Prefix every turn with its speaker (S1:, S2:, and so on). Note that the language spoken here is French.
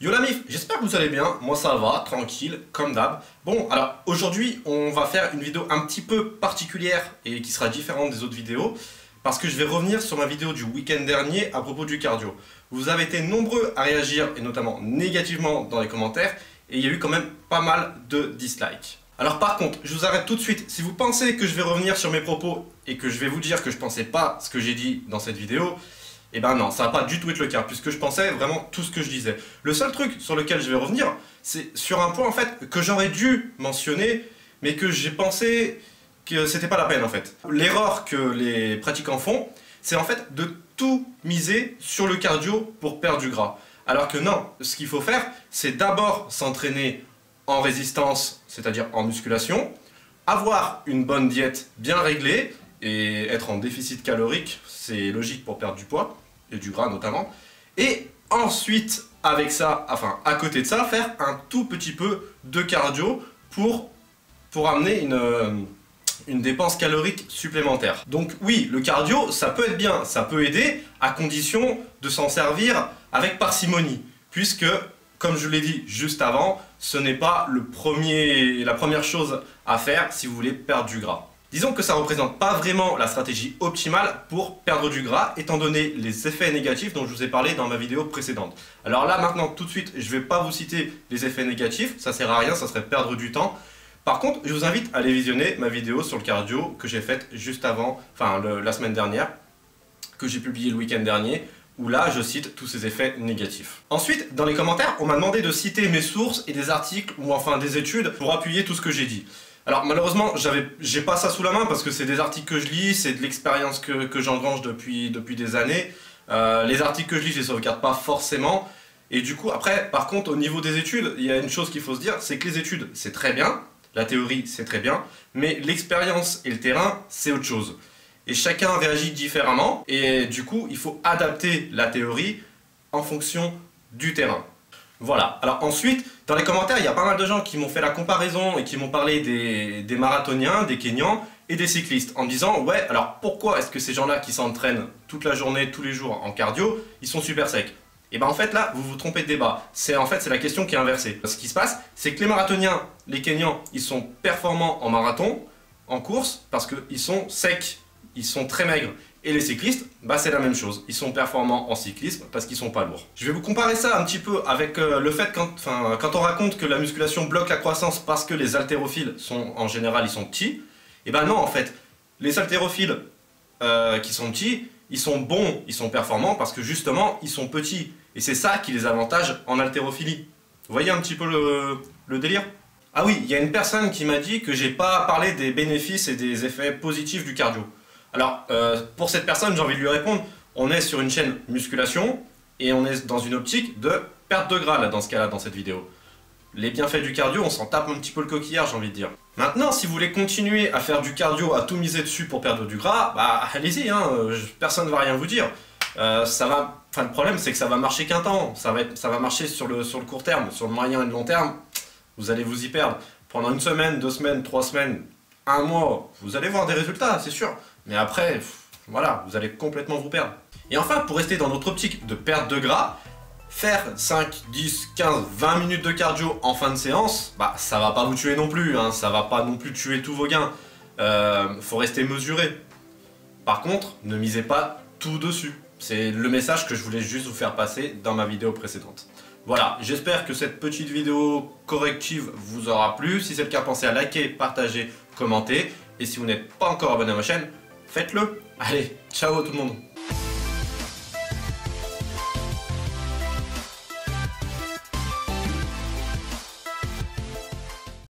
S1: Yo la mif, j'espère que vous allez bien, moi ça va, tranquille, comme d'hab. Bon, alors aujourd'hui on va faire une vidéo un petit peu particulière et qui sera différente des autres vidéos parce que je vais revenir sur ma vidéo du week-end dernier à propos du cardio. Vous avez été nombreux à réagir et notamment négativement dans les commentaires et il y a eu quand même pas mal de dislikes. Alors par contre, je vous arrête tout de suite, si vous pensez que je vais revenir sur mes propos et que je vais vous dire que je pensais pas ce que j'ai dit dans cette vidéo, eh ben non, ça va pas du tout être le cas, puisque je pensais vraiment tout ce que je disais. Le seul truc sur lequel je vais revenir, c'est sur un point en fait que j'aurais dû mentionner, mais que j'ai pensé que c'était pas la peine en fait. L'erreur que les pratiquants font, c'est en fait de tout miser sur le cardio pour perdre du gras. Alors que non, ce qu'il faut faire, c'est d'abord s'entraîner en résistance, c'est-à-dire en musculation, avoir une bonne diète bien réglée et être en déficit calorique, c'est logique pour perdre du poids et du gras notamment, et ensuite avec ça, enfin à côté de ça, faire un tout petit peu de cardio pour amener une dépense calorique supplémentaire. Donc oui, le cardio, ça peut être bien, ça peut aider, à condition de s'en servir avec parcimonie, puisque, comme je l'ai dit juste avant, ce n'est pas la première chose à faire si vous voulez perdre du gras. Disons que ça ne représente pas vraiment la stratégie optimale pour perdre du gras, étant donné les effets négatifs dont je vous ai parlé dans ma vidéo précédente. Alors là, maintenant, tout de suite, je ne vais pas vous citer les effets négatifs, ça ne sert à rien, ça serait perdre du temps. Par contre, je vous invite à aller visionner ma vidéo sur le cardio que j'ai faite juste avant, enfin la semaine dernière, que j'ai publié le week-end dernier, où là, je cite tous ces effets négatifs. Ensuite, dans les commentaires, on m'a demandé de citer mes sources et des articles, ou enfin des études, pour appuyer tout ce que j'ai dit. Alors malheureusement, j'ai pas ça sous la main parce que c'est des articles que je lis, c'est de l'expérience que j'engrange depuis des années. Les articles que je lis, je les sauvegarde pas forcément. Et du coup, après, par contre, au niveau des études, il y a une chose qu'il faut se dire, c'est que les études, c'est très bien, la théorie, c'est très bien, mais l'expérience et le terrain, c'est autre chose. Et chacun réagit différemment, et du coup, il faut adapter la théorie en fonction du terrain. Voilà, alors ensuite, dans les commentaires, il y a pas mal de gens qui m'ont fait la comparaison et qui m'ont parlé des marathoniens, des Kenyans et des cyclistes en me disant « Ouais, alors pourquoi est-ce que ces gens-là qui s'entraînent toute la journée, tous les jours en cardio, ils sont super secs ?» Et bien en fait là, vous vous trompez de débat. En fait, c'est la question qui est inversée. Ce qui se passe, c'est que les marathoniens, les Kenyans, ils sont performants en marathon, en course, parce qu'ils sont secs, ils sont très maigres. Et les cyclistes, bah c'est la même chose, ils sont performants en cyclisme parce qu'ils sont pas lourds. Je vais vous comparer ça un petit peu avec le fait quand on raconte que la musculation bloque la croissance parce que les haltérophiles sont en général ils sont petits, et ben non en fait, les haltérophiles qui sont petits, ils sont bons, ils sont performants parce que justement ils sont petits et c'est ça qui les avantage en haltérophilie. Vous voyez un petit peu le délire? Ah oui, il y a une personne qui m'a dit que j'ai pas parlé des bénéfices et des effets positifs du cardio. Alors, pour cette personne, j'ai envie de lui répondre, on est sur une chaîne musculation et on est dans une optique de perte de gras là, dans ce cas-là, dans cette vidéo. Les bienfaits du cardio, on s'en tape un petit peu le coquillard, j'ai envie de dire. Maintenant, si vous voulez continuer à faire du cardio, à tout miser dessus pour perdre du gras, bah allez-y, hein, personne ne va rien vous dire. Le problème, c'est que ça va marcher qu'un temps, ça va marcher sur le court terme, sur le moyen et le long terme, vous allez vous y perdre. Pendant une semaine, 2 semaines, 3 semaines, 1 mois, vous allez voir des résultats, c'est sûr. Mais après, voilà, vous allez complètement vous perdre. Et enfin, pour rester dans notre optique de perte de gras, faire 5, 10, 15, 20 minutes de cardio en fin de séance, bah ça va pas vous tuer non plus, hein, ça va pas non plus tuer tous vos gains. Faut rester mesuré. Par contre, ne misez pas tout dessus. C'est le message que je voulais juste vous faire passer dans ma vidéo précédente. Voilà, j'espère que cette petite vidéo corrective vous aura plu. Si c'est le cas, pensez à liker, partager, commenter. Et si vous n'êtes pas encore abonné à ma chaîne, faites-le. Allez, ciao tout le monde.